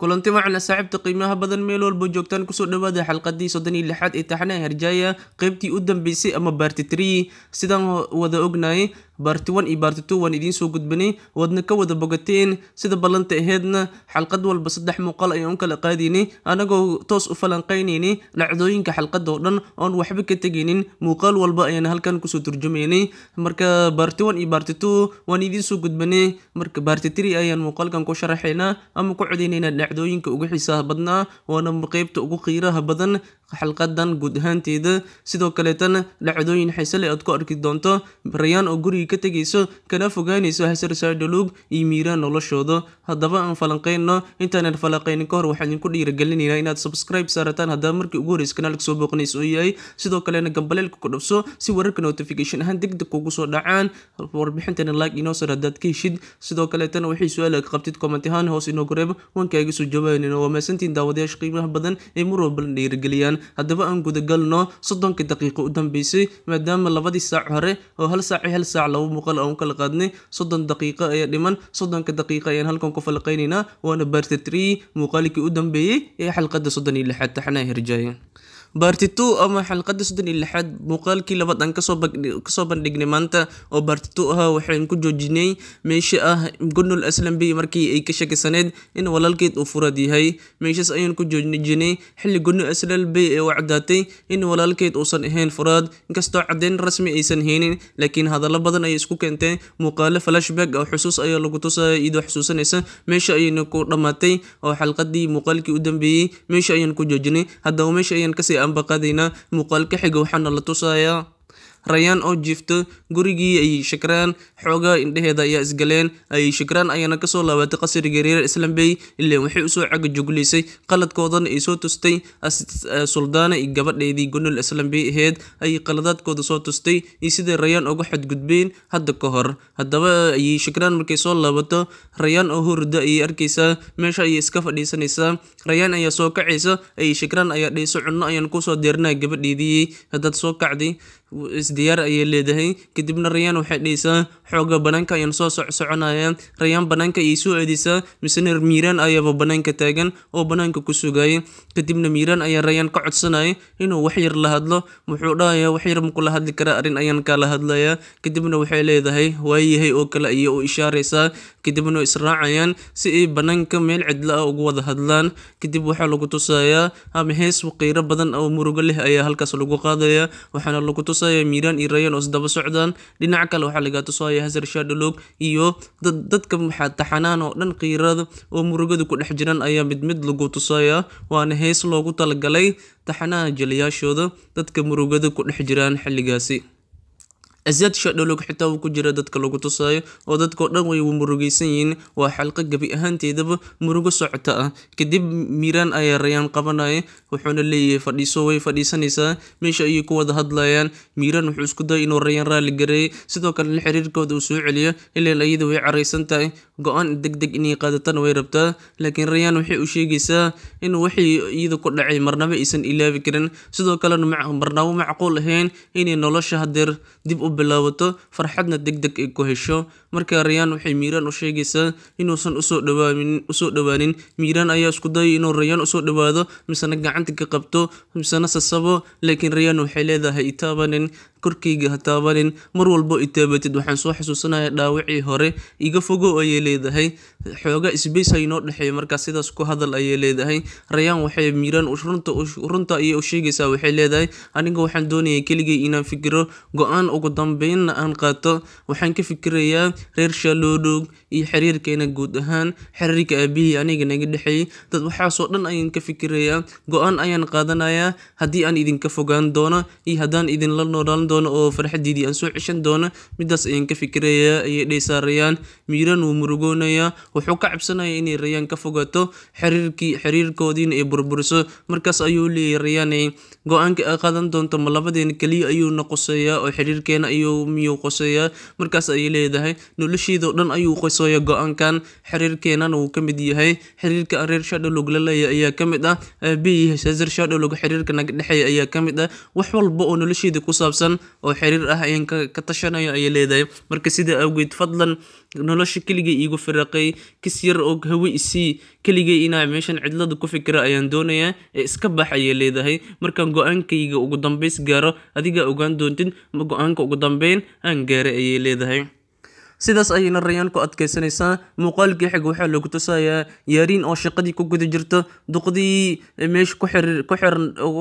kulanti wacan saaxiibta qiimaha badan meel walba joogtaan kusoo dhawaada xalqadii 36 ee taxanaha Herjaya qaybtii u dambeysay ama part 3 sidaan wada ognaay part 1 iyo part 2 waan idin soo gudbinay wadna ka wada bogateen sida balanta aheedna xalqad walba saddex muuqaal ayaan kala qaadinay anagoo toos u falanqeynayni dhacdooyinka xalqada oo dhan oon waxba ka taginin muuqaal walba ayaan halkan kusoo turjumaynay marka part 1 iyo part 2 waan idin soo gudbinay marka part 3 ayaan muuqaalkan ku sharaxaynaa ama ku codeynayna dhacdooyinka ugu xiisaha badnaa waana qaybta ugu qiiraha badan xalqadan guud ahaanteeda sidoo kale tan dhacdooyin xiiso leh aad ku arki doonto Rayaan oo guriga ka tagayso kana fogaanayso Hasar Saadulug iyo Miiraan noloshooda haddaba aan falanqeyno intaan falanqeynin ka hor waxaan idinku dhiirigelinaynaa inaad subscribe saarataan haddaba markii ugu horreysay kanaalka soo booqanayso oo yahay sidoo kalena gambaleelka ku dhufso si wararka notification ahaan degdeg kugu soo dhacaan warbixintana like inoo sar haddaad ka heshid sidoo kale tan wixii su'aal ka qabtid comment ahaan hoos inoo gareeb waan kaaga soo jawaabayna waa maasantiin daawadayaasha qiimaha badan ee mar walba dhiirigeliyaan haddaba aan guda galno 30 daqiiqo u dambeysay maadaama labadii saac hore oo hal saac laba muuqaal aan kala qaadnay 30 daqiiqo ayaa dhiman 30 daqiiqo ayaan halkan ku falqeynaynaa waana part 3 muuqaalkii u dambeeyay ee xalqada 36 taxanaha Herjaya part 2 ama xalqada 36 muuqaalkii labaad aan kasoo bandhignay maanta oo part 2 ah waxaan ku joojinay meesha ah Gunul Aslambi markii ay ka shakisaneed in walaalkeed uu furad yahay meeshas ayaan ku joojinay xilli Gunul Aslambi ay wacdaatay in walaalkeed uusan ahayn furad inkastoo cadeyn rasmi aysan haynin laakiin hadallo badan ay isku keentay muuqaalo flashback oo xusuus ayaa lagu tusay idoo xusuusanaysa meesha ayayna ku dhamaatay oo xalqadii muuqaalkii u dambeeyay meesha ayaan ku joojinay haddaba meesha ayaan kasii ambaqadayna muuqaalka xiga waxaana la tusayaa Rayaan oo jifto gurigii ay Shakraan xooga indhaheeda ayaa isgaleen ay Shakraan ayana ka soo laabatay qasriga reer Aslambi ilaa waxay u soo caga joglisay qaladkoodan ay soo tustay suldaana iyo gabadheedii Gunul Aslambi aheed ay qaladaadkooda soo tustay iyo sida Rayaan uga xadgudbeen hadda ka hor haddaba ay Shakraan markay soo laabato Rayaan oo hurda ay arkaysa meesha ay iska fadhiisanaysaa Rayaan ayaa soo kacaysa ay Shakraan ayaa dhayso cunno ayaan ku soo deernaa gabadheedii hadda soo kacday isdiyaar ayay leedahay kadibna Rayaan waxay dhaysaa xooga banaanka ayaan soo soconaya Rayaan banaanka ay soo aadaysaa misna Miiraan ayaaba banaanka taagan oo banaanka ku sugay kadibna Miiraan ayaa Rayaan ka codsanaya inuu wax yar la hadlo wuxuu dhahayaa wax yar ma kula hadli karaa arin ayaan kala hadlayaa kadibna waxay leedahay waayahay oo kale ay u ishaaraysaa kadibna israacayaan si ay banaanka meel cidla ah ugu wada hadlaan kadib waxa lagu tusayaa ama hees qiiro badan oo murugo leh ayaa halkaas lagu qaadaya waxaana lagu Miiraan iyo Rayaan oo isdaba socdaan dhinaca kale waxa laga tusayaa Hasar Saadulug iyo dadka taxanaan oo dhan qiirada oo murugada ku dhex jiraan ayaa mid lagu tusayaa waana hees loogu talagalay taxanaha jaliyaashooda dadka murugada ku dhex jiraan xilligaasi Hasar Saadulug xitaa uu ku jira dadka lagu tusayo oo dadka dhan way murugaysan yihiin waa xalqa gabi ahaanteedaba murugo socota ah kadib Miiraan ayaa Rayaan qabanaya wuxuuna leeyahay fadhiiso way fadhiisanaysaa meesha ay ku wada hadlayaan Miiraan wuxuu isku day inuu Rayaan raali gareeyo sidoo kale xiriirkooda uu soo celiyo ilaa iyada way careysan tahay go'aan degdeg inay qaadataan way rabtaa laakiin Rayaan waxay u sheegaysaa in wixii iyada ku dhacay marnaba aysan ilaawi karin sidoo kale marnaba macquul ahayn inay nolosha hadeer dib u bilaabato farxadna degdeg ay ku hesho marka Rayaan waxay Miiraan u sheegaysaa inuusan u soo dhawaanin Miiraan ayaa isku day inuu Rayaan u soo dhawaado misna gacanta ka qabto misna sasabo laakiin Rayaan waxay leedahay itaabanin korkeyga hataabanin mar walba itaabatid waxaan soo xasuusanayaa dhaawacii hore iga fogo ayay leedahay xooga space ay noo dhaxeeyo marka sidaas ku hadal ayay leedahay Rayaan waxay Miiraan runta ayay u sheegaysaa waxay leedahay aniga waxaan doonayaa keligay inaan fikiro go'aan ugu dambeyn aan qaato waxaan ka fikirayaa reer Saadulug iyo xiriirkeena guud ahaan xiriirka aabihii aniga naga dhaxeeyay dad waxaas oo dhan ayaan ka fikirayaa go'aan ayaan qaadanayaa haddii aan idinka fogaan doono iyo haddaan idin la noolaan doono oo farxadiidii aan soo cishan doono midaas ayaan ka fikirayaa ayay dhaysaa Rayaan Miiraan wuu murugoonayaa wuxuu ka cabsanayaa inay Rayaan ka fogaato xiriirkoodiina ay burburiso markaas ayuu leeyahay Rayaan go'aanka ay qaadan doonto ma labadeena kaliya ayuu noqosayaa oo xiriirkeena ayuu miyuu qoseeyaa markaas ay leedahay nolosheeda oo dhan ayuu qoseeyaa go'aankan xiriirkeenana uu ka mid yahay xiriirka aan reer Shadowlog la leeyahay ayaa ka mid ah aabihi Caesar Shadowlog xiriirka naga dhexeeya ayaa ka mid ah wax walba oo nolosheeda ku saabsan oo xiriir ah ayaan ka tashanaya ay leedahay marka sida awgeed fadlan nolosha keligay iigu firaqay kis yar oo hawi isii keligay inaa meeshan cidlada ku fikira ayaan doonayaa ee iska bax ayay leedahay markaan go'aankayga ugu dambeys gaaro adiga ogaan doontid ma go'aanka ugu dambeyn aan gaaray ayay leedahay sidaas ayayna Rayaan ku adkaysanaysaa muuqaalkii xig waxaa lagu tusayaa Yariin oo shaqadii ku guda jirto duqdii meesha ku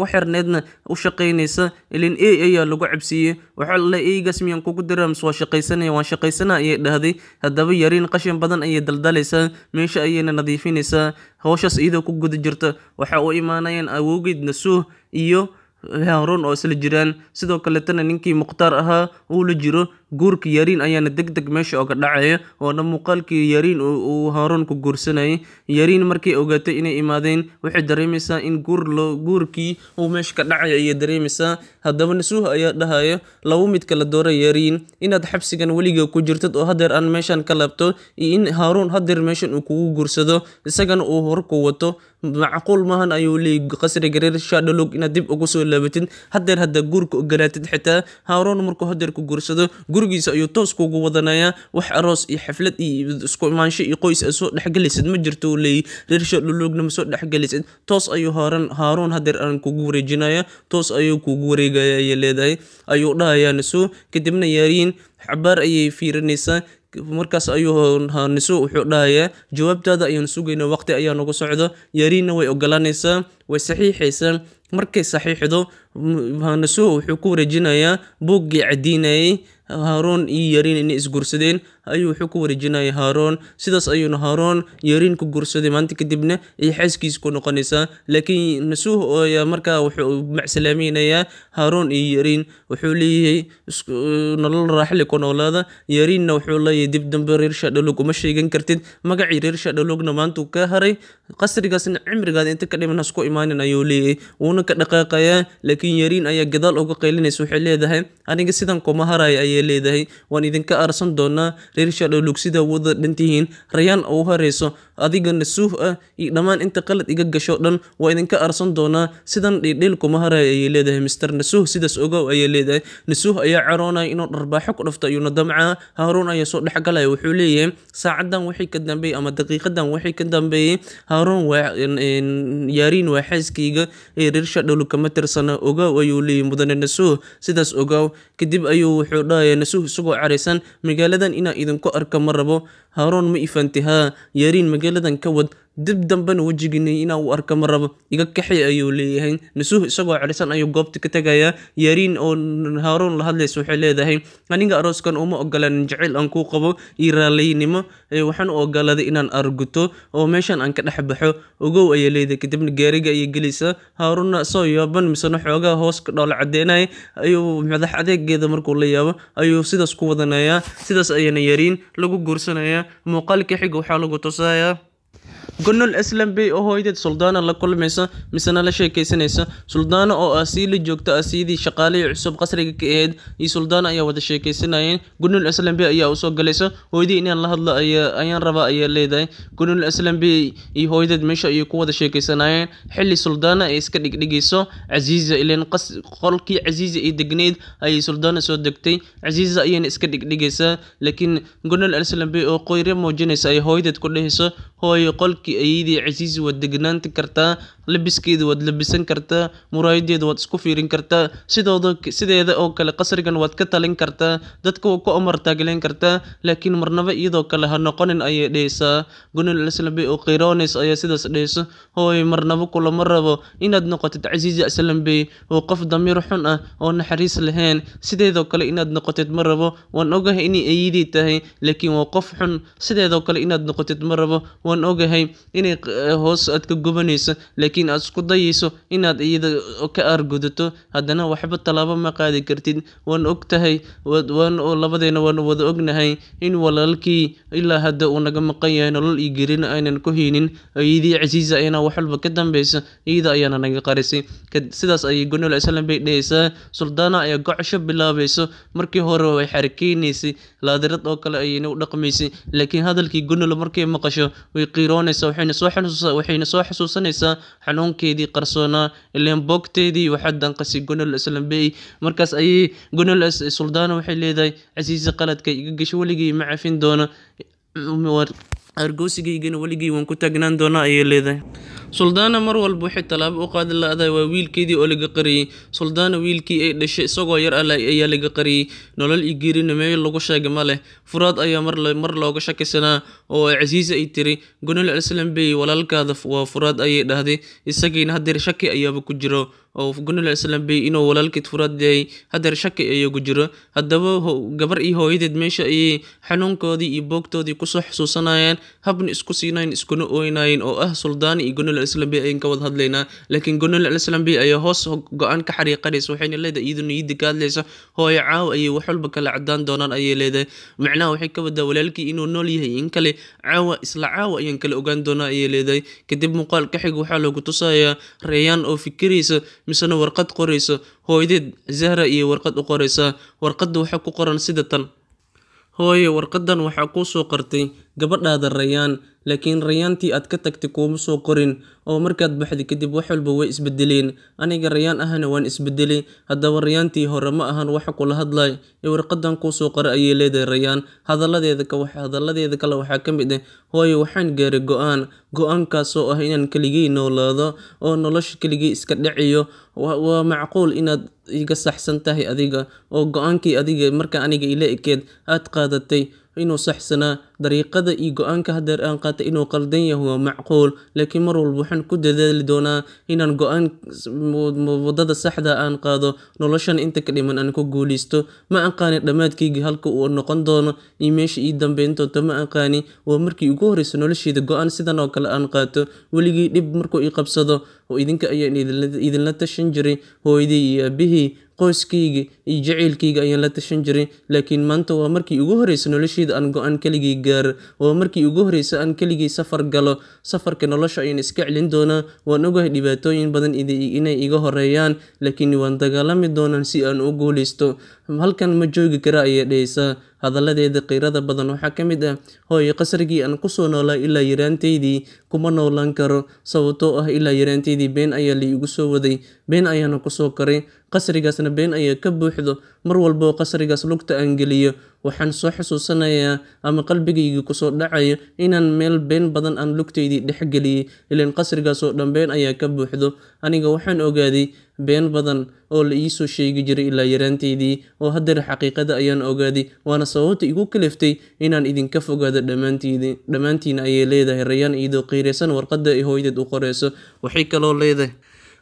xirneedna u shaqaynaysa ilin ayaa lagu cabsiiyey waxaa la eegas miyaan kugu diraa soo shaqaysanaya waan shaqaysanaa ayay dhahday haddaba Yariin qashin badan ayay daldalaysaa meesha ayayna nadiifinaysaa hawshaas iyadoo ku guda jirta waxa uu imaanayaan awowgeed Nasuh iyo Haaruun oo isla jiraan sidoo kale tan ninkii Muqtaar ahaa uu la jiro guurka Yariin ayaana degdeg meesha uga dhacaya oo muuqaalkii Yariin uu Haaruun ku guursanayay Yariin markii ogaatay inay imaadeen waxay dareemaysaa in guurkii uu meesha ka dhacay ayay dareemaysaa haddaba Nasuh ayaa dhahaya laba mid kala dooray Yariin inaad xabsigan weliga ku jirtid oo hadeer aan meeshan ka laabto iyo in Haaruun hadeer meeshan uu kugu guursado isagana uu hor ku wato macquul maahan ayuu leeyahay qasriga reer Shadowlog inaad dib ugu soo laabatid hadeer hadda guurka ogolaatid xitaa Haaruun markuu hadeer ku guursado gurigiisa ayuu toos kugu wadanayaa wax aroos iyo xaflad iyo isku imaansho iyo qoys soo dhaxgalisid ma jirto leeyahay reer Shadowlogna ma soo dhaxgalisid toos ayuu Haaruun hadeer aan kugu wareejinaya toos ayuu kugu wareegaya ay leedahay ayuu dhahayaa Nasuh kadibna Yariin xabaar ayay fiirinaysaa markaas ayuu Nasuh wuxuu dhahayaa jawaabtaada ayaan sugaynaa waqti ayaa nagu socdo Yariinna way ogolaanaysaa way saxiixaysaa markay saxiixdo Nasuh wuxuu ku wareejinayaa buuggii cadiinayay Haaruun iyo Yariin inay isguursadeen ayuu wuxuu ku wareejinayaa Haaruun sidaas ayuuna Haaruun Yariin ku guursaday maanta kadibna ay xaaskiisa ku noqonaysaa laakiin Nasuh ayaa markaa wuxuu macsalaamaynayaa Haaruun iyo Yariin wuxuu leeyahay nolol raaxle ku noolaada Yariinna wuxuu leeyahay dib dambe reer Shadowlog uma sheegan kartid magacii reer Shadowlogna maanta uu ka haray qasrigaasna cimrigaada inta ka dhiman hasku imaanin ayuu leeyahay wuuna ka dhaqaaqayaa laakiin Yariin ayaa gadaal uga qaylinaysa waxay leedahay aniga sidan kuma harayo ayay leedahay waan idinka arsan doonaa reer Shadowlog sida wada dhantihiin Rayaan oo hareyso adiga Nasuh iyo dhamaan inta qalad iga gasho dhan waa idinka arsan doonaa sidan dheel kuma harayo ayay leedahay Mr Nasuh sidaas ogow ayay leedahay Nasuh ayaa caroonay inuu dharbaaxo ku dhafto ayuu damca Haaruun ayaa soo dhaxgalay wuxuu leeyahay saacadan wixii ka dambeeyay ama daqiiqadan wixii ka dambeeyay Haaruun waa Yariin waa xaaskayga ee reer Shadowlog kama tirsana ogow ayuu leeyahay mudane Nasuh sidaas ogow kadib ayuu wuxuu dhahayaa Nasuh isagoo careysan magaaladan inaa idinku arka ma rabo Haaruun ma ifantihaa Yariin magaaladan ka wad dib dambana wajiginay inaa uu arka ma rabo iga kaxay ayuu leeyahay Nasuh isagoo careysan ayuu goobta ka tagayaa Yariin oo Haaruun la hadlayso waxay leedahay aniga arooskan uma ogolaan jacayl aan ku qabo iyo raaliynimo waxaan u ogolaaday inaan arguto oo meeshan aan ka dhex baxo ogow ayay leedahay kadibna gaariga ayay gelaysaa Haaruunna soo yaaban misana xoogaa hoos ka dhoola cadeynay ayuu madax adeegeeda markuu la yaabo ayuu sidaas ku wadanayaa sidaas ayana Yariin lagu guursanayaa muuqaalka xig waxaa lagu tusayaa Gunul Aslam Bey oo hooyadeed Suldaana la kulmaysa misana la sheekaysanaysa Suldaana oo asiili joogta asiidii shaqaalay cusub qasriga ka ahayd iyo Suldaana ayaa wada sheekaysanayeen Gunul Aslam Bey ayaa u soo galaysa hooyadii inaan la hadlo ayaan rabaa ayaa leedahay Gunul Aslam Bey iyo hooyadeed meesha ay ku wada sheekaysanayeen xilli Suldaana ay iska dhigdhigayso Aziza ileen qolkii Aziza ay degneed ay Suldaana soo degtay Aziza ayayna iska dhigdhigaysaa laakiin Gunul Aslam Bey oo qoyre muujinaysa ay hooyadeed ku dhehayso hooyo qolkii ayidii Aziz wad degnaanti kartaa labiskeedu wad labisan kartaa muraayadeedu wad isku fiirin kartaa sideeda oo kale qasrigan wad ka talin kartaa dadka ku amar taagleen kartaa laakiin marnaba iyadoo kale ha noqonin ayay dhaysaa Gunul Aslam Bey oo qeyroonays ayaa sidaas dhayso hooy marnaba kulama rabo inaad noqotid Aziz Aslam Bey oo qof damiir xun ah oo naxariis lahayn sideedoo kale inaad noqotid ma rabo waan ogahay inay ayidii tahay laakiin waa qof xun sideedoo kale inaad noqotid ma rabo waan ogahay yahay inay hoos aad ka gubanayso laakiin aad isku dayayso inaad iyada ka aargudato haddana waxba talaabo ma qaadi kartid waan ogtahay oo labadeena waan wada ognahay in walaalkii ilaa hadda uu naga maqan yahay nolol iyo geerina aynan ku haynin iyadii casiisa ayana wax walba ka dambeysa iyada ayaana naga qarisay sidaas ayay Gunul Islam bay dhehaysaa suldaana ayaa gocosho bilaabayso markii hore way xarkeynaysay laadirad oo kale ayayna u dhaqmaysay laakiin hadalkii Gunul markay maqasho way qiiroonaysaa waxayna soo xasuusanaysaa xanuunkeedii qarsoonaa ileen boogteedii waxaa danqasay Gunul Islam bay markaas ayay Gunul suldaana waxay leedahay casiisa qaladka iga gasho waligii ma cafin doono argoosigayga waligii waan ku taagnaan doonaa ayay leedahay suldaana mar walba waxay talaabo u qaadi la'dahay waa wiilkeedii oo laga qariyay suldaana wiilkii ay dhashay isagoo yar ayaa laga qariyay nolol iyo geerina meel lagu sheegay ma leh furaad ayaa mar looga shakisanaa oo casiisa ay tiri Gunul Islam bay walaalkaada waa furaad ayay dhahday isagiina hadeer shaki ayaaba ku jiro oo Gunul Islam bay inuu walaalkeed furaad yahay hadeer shaki ayagu jiro haddaba gabar iyo hooyadeed meesha ayay xanuunkoodii iyo boogtoodii kusoo xusuusanayaan habna isku siinayn iskuna ooynaayeen oo ah suldaana iyo Gunul Islam bay ayaan ka wada hadlaynaa laakiin Gunul Islam bay ayaa hoos go'aan ka xariiqanaysa waxayna leedahay iyadu niyada ka hadlaysa hooyo caaw ayay wax walba kala cadaan doonaan ayay leedahay macnaha waxay ka wadaa walaalkii inuu nool yahay in kale isla caawa ayaan kala ogaan doonaa ayay leedahay kadib muuqaal ka xig waxaa lagu tusayaa Rayaan oo fikiraysa misana warqad qoraysa hooyadeed Zahra iyo warqad u qoraysa warqadda waxa ku qoran sida tan hooyo warqadan waxa ku soo qortay gabadhaada Rayaan laakiin Rayaantii aad ka tagtay kuma soo qorin oo markaad baxday kadib wax walba way isbedeleen aniga Rayaan ahana waan isbedelay haddaba Rayaantii hore ma ahan waxa kula hadlay warqadan ku soo qoray ayay leedahay Rayaan hadaladeeda kale waxaa ka mid ah hooyo waxaan gaaray go'aankaas oo ah inaan kaligay noolaado oo nolosha kaligay iska dhaciyo waa macquul inaad iga saxsan tahay adiga oo go'aankii adiga marka aniga ila ekeed aad qaadatay inuu saxsanaa dariiqada iyo go'aanka hadeer aan qaatay inuu qaldan yahay waa macquul laakiin mar walba waxaan ku dadaali doonaa inaan go'aan wadada saxda aan qaado noloshan inta ka dhiman aan ku guuleysto ma aqaani dhamaadkayga halka uu noqon doono iyo meesha ii dambeyn doonto ma aqaani waa markii ugu horreysay noloshayda go'aan sidan oo kale aan qaato weligii dhib markuu ii qabsado oo idinka ayaan idinla tashan jiray hooyadii iyo aabihii qoyskayga iyo jaceylkayga ayaan la tashan jiray laakiin maanta waa markii ugu horreysay noloshayda aan go'aan kaligay gaaro waa markii ugu horreysay aan kaligay safar galo safarka nolosha ayaan iska celin doonaa waan ogahay dhibaatooyin badan inay iga horeeyaan laakiin waan dagaalami doonaa si aan u guuleysto halkan ma joogi kara ayay dhehaysaa hadaladeeda qiirada badan waxaa ka mid ah hooyo qasrigii aan kusoo noolaa ilaa yaraanteydii kuma noolaan karo sababtoo ah ilaa yaraanteydii been ayaa la igu soo waday been ayaana kusoo koray qasrigaasna been ayaa ka buuxdo mar walboo qasrigaas lugta aan geliyo waxaan soo xusuusanayaa ama qalbigayga kusoo dhacayo inaan meel been badan aan lugtaydii dhexgeliyey ilaan qasrigaas oo dhan been ayaa ka buuxdo aniga waxaan ogaaday been badan oo la iisoo sheegi jiray ilaa yaraanteydii oo hadeer xaqiiqada ayaan ogaaday waana sababta igu kaliftay inaan idinka fogaado dhammaantiina ayay leedahay Rayaan iyadoo qiiraysan warqadda ay hooyadeed u qorayso waxay kaloo leedahay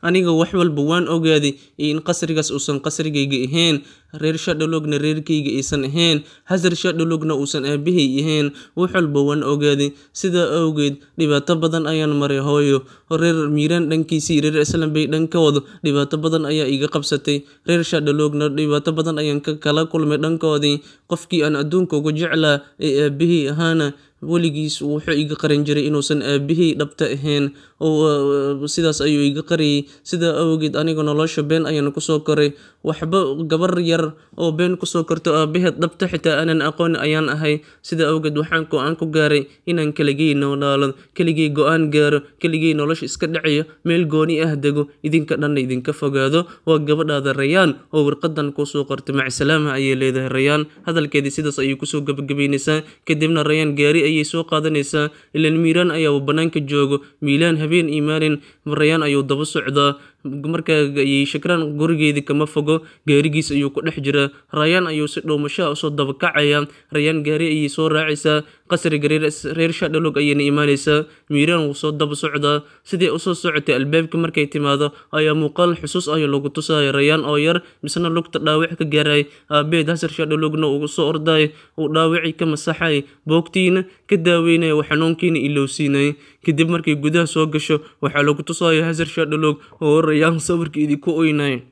aniga wax walba waan ogaaday in qasrigaas uusan qasrigayga ahayn reer Shadologna reerkayga aysan ahayn Hazar Shadologna uusan aabahay ahayn wax walba waan ogaaday sida awgeed dhibaato badan ayaan maray hooyo reer Miiraan dhankiisii reer Islam bay dhankooda dhibaato badan ayaa iga qabsatay reer Shadologna dhibaato badan ayaan kala kulmay dhankoodii qofkii aan adduunka ugu jeclaa ee aabahay ahaana weligiis wuxuu iga qaran jiray inuusan aabihii dhabta ahayn oo sidaas ayuu iga qariyay sida awgeed aniga nolosha been ayaan ku soo koray waxba gabar yar oo been ku soo korto aabaheed dhabta xitaa aanan aqoon ayaan ahay sida awgeed waxaan go'aan ku gaaray inaan kaligay noolaado kaligay go'aan gaaro kaligay nolosha iska dhaciyo meel gooni ah dego idinka dhan idinka fogaado waa gabadhaada Rayaan oo warqadan ku soo qortay macsalaama ayay leedahay Rayaan hadalkeedii sidaas ayay ku soo gabagabeynaysaa kadibna Rayaan gaari ayay soo qaadanaysaa ilaan Miiraan ayaa banaanka joogo Miilaan habeen iyo maalin Rayaan ayuu daba socdaa marka ayay Shakraan gurigeedii kama fogo gaarigiis ayuu ku dhex jiraa Rayaan ayuu si dhowmasho soo daba kacaya Rayaan gaari ayay soo raacaysaa qasriga reer Shadolog ayayna imaanaysaa Miiraan wuu soo daba socdaa sidii u soo socotay albaabka markay timaado ayaa muuqaal xusuus ah lagu tusayo Rayaan oo yar misna lugta dhaawac ka gaaray aabeed Hazar Shadologna uu soo orday uu dhaawaci ka masaxay boogtiina ka daaweynay xanuunkiina ilowsiinay kadib markay gudaha soo gasho waxaa lagu tusaya Hazard Shadowlog oo Rayaan sawirkeedii ku oynay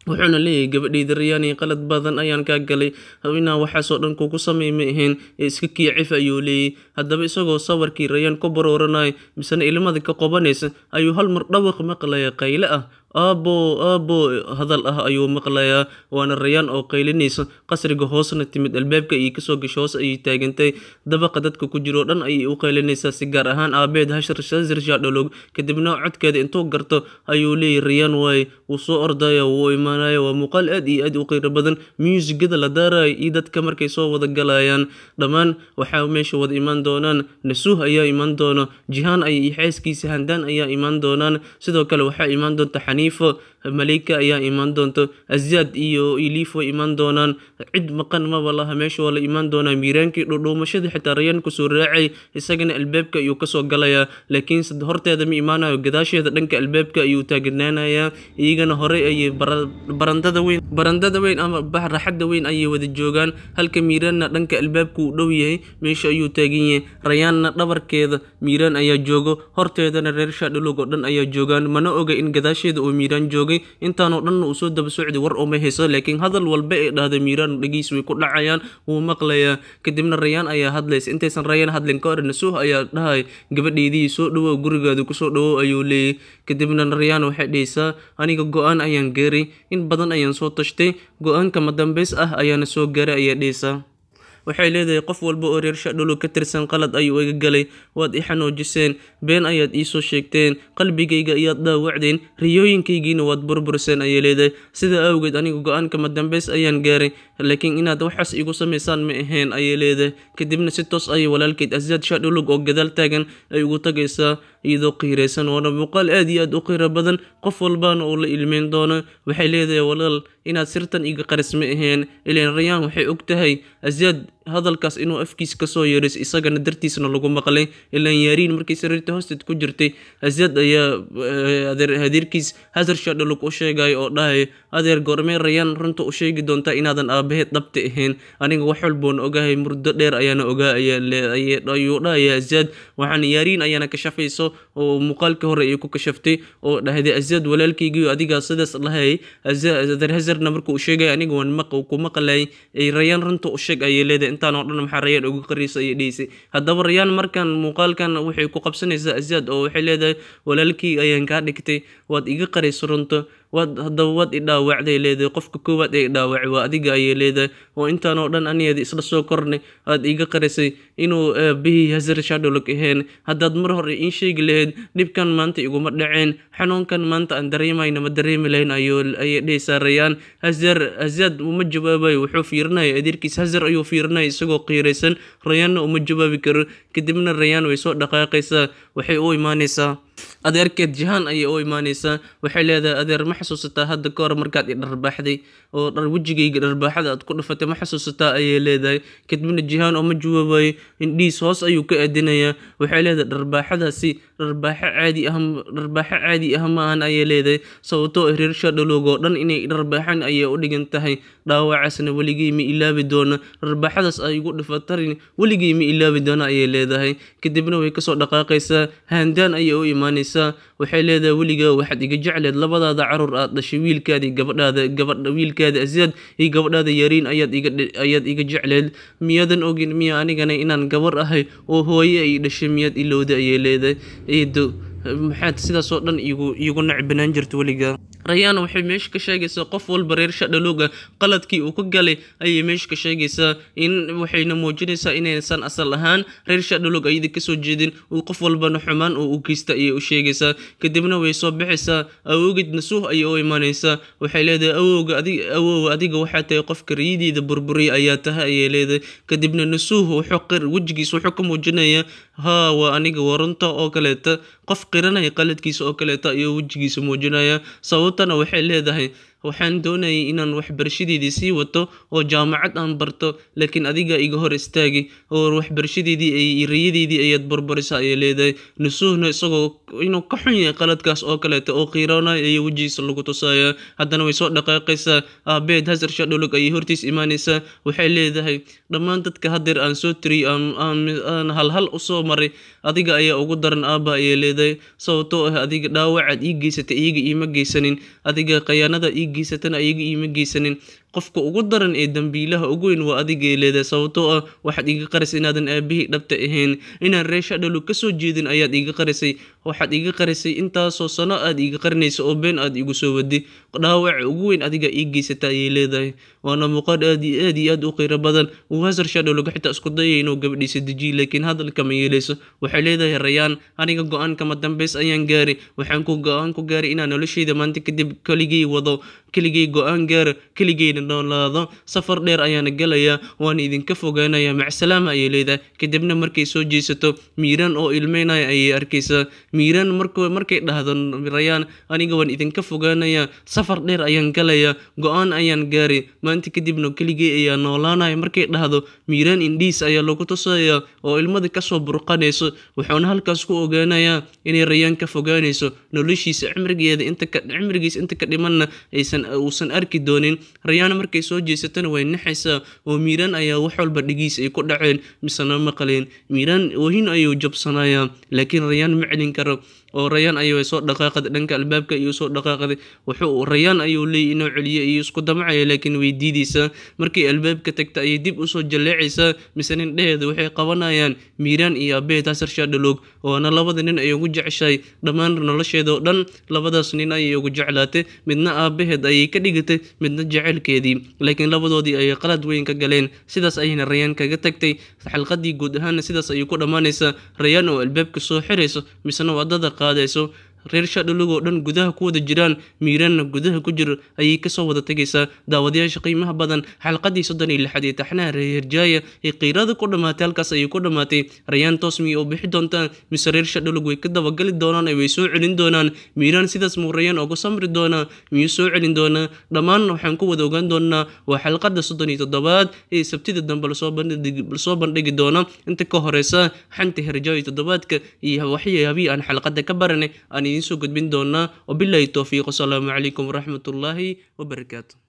wuxuuna leeyahay gabadhayda Rayaan qalad badan ayaan ka galay inaan waxaasoo dhan kugu sameeyay ahayn iska kiicif ayuu leeyahay haddaba isagoo sawirkii Rayaan ku barooranay misana ilmada ka qobanaysa ayuu hal mar dhawaq maqlaya qayle ah abo hadal ah ayuu maqlayaa waana Rayaan oo qaylinaysa qasriga hoosna timid albaabka ay ka soo gasho hoos ay taagantay dabaqa dadka ku jiro dhan ay u qaylinaysaa si gaar ahaan aabeed Hazard Shadowlog kadibna codkeeda intuu garto ayuu leeyahay Rayaan way uu soo ordaya wuu imaanaya waa muuqaal aad iyo aad u qiiro badan muusigada la daaray iyo dadka markay soo wada galayaan dhamaan waxa meesha wada imaan doonaan Nasuh ayaa imaan doona Jihaan ay xaaskiisa Handaan ayaa imaan doonaan sidoo kale waxa imaan doonta Malika ayaa imaan doonto Azyad iyo Elif way imaan doonaan cid maqan ma walaha meesha wala imaan doona miiraankii dhudhuumashada xitaa Rayaan ku soo raacay isagana albaabka ayuu ka soo galaya laakiin horteeda ma imaanayo gadaasheeda dhanka albaabka ayuu taagnaanaya iyagana hore ay barandada weyn ama bahraxada weyn ayay wada joogaan halka miiraanna dhanka albaabka uu dhow yahay meesha ayuu taagan yahay Rayaanna dhabarkeeda miiraan ayaa joogo horteedana reer Shadowlog oo dhan ayaa joogaan mana oga in gadaasheeda oo miiraan joogay intaanoo dhan uu soo daba socday war uma hayso laakiin hadal walba ee dhahday miiraan dhagiis way ku dhacayaan wuu maqlayaa kadibna Rayaan ayaa hadlaysa intaysan Rayaan hadlin ka hor Nasuh ayaa dhahay gabadheedii soo dhawow gurigaada ku soo dhawow ayuu leeyahay kadibna Rayaan waxay dhaysaa aniga go'aan ayaan gaaray in badan ayaan soo tashtay go'aanka madambeys ah ayaana soo gaaray ayaa dhaysaa waxay leedahay qof walba oo reer Shadowlog ka tirsan qalad ayuu iga galay waad i xanoojiseen been ayaad ii soo sheegteen qalbigayga ayaad dhaawacdeen riyooyinkaygiina waad burburiseen ayay leedahay sida awgeed aniga go'aanka madambeys ayaan gaaray laakiin inaad waxaas igu sameysaan ma ahayn ayay leedahay kadibna si toos ayay walaalkeed Azyad Shadowlog oo gadaal taagan ay ugu tagaysaa iyadoo qiiraysan waana muuqaal aad iyo aad u qiiro badan qof walbaana oo la ilmeyn doono waxay leedahay walaal inaad sirtan iga qaris ma ahayn ileen Rayaan waxay ogtahay Azyad hadalkaas inuu afkiis ka soo yeeris isagana dartiisna lagu maqlay ilaan yaariin markii sariirta hoosteed ku jirtay Azyad ayaa hadirkiis Hazard Shadowlog u sheegay oo dhahay adeer goormee Rayaan runta u sheegi doonta inaadan aabaheed dhabta ahayn aniga wax walboon ogahay muddo dheer ayaana ogaa ayuu dhahay Azyad waxaan yaariin ayaana ka shafayso oo muuqaalka hore ay ku kashaftay oo dhahday Azyad walaalkaygiiyo adiga sidaas lahay Hazardna markuu u sheegay aniga waan ku maqlay Rayaan runta u sheeg ayay leedahay intaan oo dhan maxaa Rayaan ugu qariisay ayay dheysay haddaba Rayaan markan muuqaalkan waxay ku qabsanaysaa Azyad oo waxay leedahay walaalkii ayaan ka dhigtay waad iga qariis runta haddaba waad i dhaawacday leedahay qofka koowaad ee dhaawacay waa adiga ayay leedahay oo intaan oo dhan anigeeda isla soo kornay aad iga qarisay inuu aabihii Hazard Shadowlog ahayn haddaad mar hore ii sheegi lahayd dhibkan maanta iguma dhaceen xanuunkan maanta aan dareemayna ma dareemi lahayn ayay dhaysaa Rayaan Azyad uma jawaabayo wuxuu fiirinaya adeerkiis Hazard ayuu fiirinaya isagoo qiiraysan Rayaanna uma jawaabi karo kadibna Rayaan way soo dhaqaaqaysaa waxay u imaanaysaa adeerkeed Jihaan ayay u imaanaysaa waxay leedahay adeer ma xasuusataa hadda ka hor markaad i dharbaaxday oo wejigayga dharbaaxada aad ku dhufatay ma xasuusataa ayay leedahay kadibna Jihaan oo ma jawaabayo indhiis hoos ayuu ka aadinayaa waxay leedahay dharbaaxadaasi dharbaaxo caadi ah ma ahan ayay leedahay sababtoo reer Shadowlog oo dhan inay dharbaaxan ayay u dhigan tahay dhaawacaasna weligii ma ilaabi doono dharbaaxadaas ay igu dhifatarin weligii ma ilaabi doono ayay leedahay kadibna way ka soo dhaqaaqaysaa Handaan ayay u imaanaysaa waxay leedahay weligaa waxaad iga jecleed labadaada carruur aad dhashay wiilkaadii gabadha wiilkaada Azyad iyo gabadhaada yaariin ayaad iga jecleed miyaadan ogin miya anigana inaan gabar ahay oo hooye ay dhashay miyaad ilowday ayay leedahay eedo maxaad sidaas oo dhan igu nacbanaan jirto weligaa Rayaan waxay meesha ka sheegaysaa qof walba reer Shadowlog qaladkii uu ka galay ayay meesha ka sheegaysaa in waxayna muujinaysaa inaysan asal ahaan reer Shadowlog ayada ka soo jeedin uu qof walbana xumaan uu u geysta ayay u sheegaysaa kadibna way soo bixaysaa awowgeed Nasuh ayay u imaanaysaa waxay leedahay awowga adiga waxaa tahay qofka riyideeda burburiya ayaa tahay ayay leedahay kadibna Nasuh wejigiisa wuxuu ka muujinayaa waa aniga warunta oo kaleeta qof qiranaya qaladkiisa oo kaleeta ayuu wejigiisa muujinaya sababtana waxay leedahay waxaan doonayay inaan waxbarashadeedii sii wato oo jaamacad aan barto laakiin adiga iga hor istaagi oo waxbarashadeedii ay riyadeedii ayaad barbarisa ayay leedahay. Nasuuhna isagoo inuu ka xun yahay qaladkaas oo kaleeto oo qiiroonaya iyo wejigiisa lagu tusaya. Haddana way soo dhaqaaqaysaa, aabeed Hazar Shadolog ayay hortiis imaanaysaa. Waxay leedahay dhammaan dadka hadeer aan soo tiriyay aan hal usoo maray adiga ayaa ugu daran aabba ayay leedahay, sababtoo ah adiga dhaawacaad ii geysatay iyaga iima geysanin, adiga khiyaanada ii geysatana iyaga iima geysanin. Qofka ugu daran ee dambiilaha ugu weyn waa adiga ay leedahay, sababtoo ah waxaad iga qarisay inaadan aabihii dhabta ahayn, inaan reer Shadolog ka soo jeedin ayaad iga qarisay. Waxaad iga qarisay intaasoo sano aad iga qarinaysa oo been aad igu soo waday. Dhaawaca ugu weyn adiga ii geysata ayay leedahay. Waana muuqaal aad iyo aad u qiiro badan. Hazar Shadolog xitaa isku dayay inuu gabadhiisa dejiyo laakiin hadalka ma yeelayso. Waxay leedahay Rayaan, aniga go'aan kama dambays ayaan gaaray. Waxaan go'aan ku gaaray inaan noloshayda maanta kadib keligay wado, keligay go'aan gaaro, keligayna noolaado. Safar dheer ayaan galayaa, waan idinka fogaanayaa, macsalaama ayay leedahay. Kadibna markay soo jeesato Miiraan oo ilmeynaya ayay arkaysaa. Miiraan markay dhahdo Rayaan, aniga waan idinka fogaanayaa, safar dheer ayaan galayaa, go'aan ayaan gaaray, maanta kadibna keligay ayaa noolaanaya markay dhahdo Miiraan indhiis ayaa lagu tusayaa oo ilmada kasoo burqanayso. Wuxuuna halkaas ku ogaanayaa inay Rayaan ka fogaanayso noloshiisa, cimrigiisa inta ka dhimanna uusan arki doonin. Rayaan markay soo jeesatana way naxaysaa oo Miiraan ayaa wax walba dhigiis ay ku dhaceen misana maqleen. Miiraan oohin ayuu jabsanayaa laakiin Rayaan ma celin karo oo Rayaan ayuu soo dhaqaaqay dhanka albaabka iyo soo dhaqaaqay. Rayaan ayuu leeyahay inuu celiyo iyo isku damacaya laakiin way diidaysaa. Markay albaabka tagta ayay dib u soo jaleecaysaa misana indhaheeda waxay qabanayaan Miiraan iyo aabeed Hazar Shadolog oo labada nin ay ugu jeceshahay dhammaan nolosheeda oo dhan. Labadaas nin ayay ugu jeclaatay, midna aabaheed ayay ka dhigatay, midna jaceylkeedii, laakiin labadoodii ayay qalad weyn ka galeen. Sidaas ayayna Rayaan kaga tagtay. Xalqadii guud ahaan sidaas ayay ku dhamaanaysaa. Rayaan oo albaabka soo xirayso misana wadada qaadayso. reer Shadolog oo dhan gudaha ku wada jiraan, Miiraanna gudaha ku jiro ayay ka soo wada tagaysaa. Daawadayaasha qiimaha badan, xalqadii 36 ee taxanaha reer Herjaya ee qiirada ku dhamaatay halkaas ayay ku dhamaatay. Rayaan toos miyay u bixi doontaa mise reer Shadolog way ka dabagali doonaan, way soo celin doonaan? Miiraan sidaas muu Rayaan ugu samri doonaa, miyuu soo celin doonaa? Dhammaan waxaan ku wada ogaan doonaa waa xalqada 37 ee Sabtida dambe soo bandhigi doona. Inta ka horeysa xanta Herjaya toddobaadka iyo waxyaabii aan xalqada ka baranay aan idiin soo gudbin doonaa. Wabillahi tawfiiq. Assalaamu calaykum waraxmatullaahi wabarakaatuh.